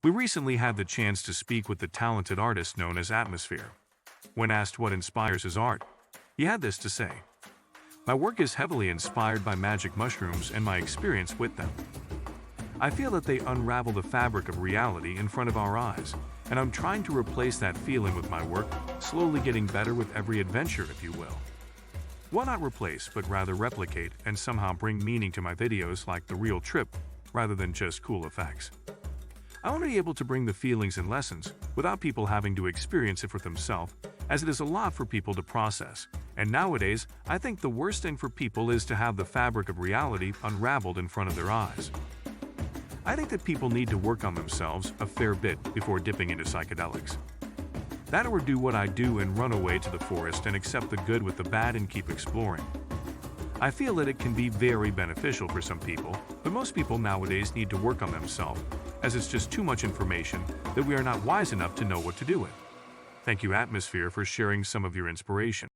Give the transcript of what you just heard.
We recently had the chance to speak with the talented artist known as Atmosphere. When asked what inspires his art, he had this to say: "My work is heavily inspired by magic mushrooms and my experience with them. I feel that they unravel the fabric of reality in front of our eyes, and I'm trying to replace that feeling with my work, slowly getting better with every adventure, if you will. Why not replace, but rather replicate and somehow bring meaning to my videos like the real trip, rather than just cool effects. I want to be able to bring the feelings and lessons without people having to experience it for themselves, as it is a lot for people to process. And nowadays, I think the worst thing for people is to have the fabric of reality unraveled in front of their eyes. I think that people need to work on themselves a fair bit before dipping into psychedelics. That or do what I do and run away to the forest and accept the good with the bad and keep exploring. I feel that it can be very beneficial for some people, but most people nowadays need to work on themselves, as it's just too much information that we are not wise enough to know what to do with." Thank you, Atmosphere, for sharing some of your inspiration.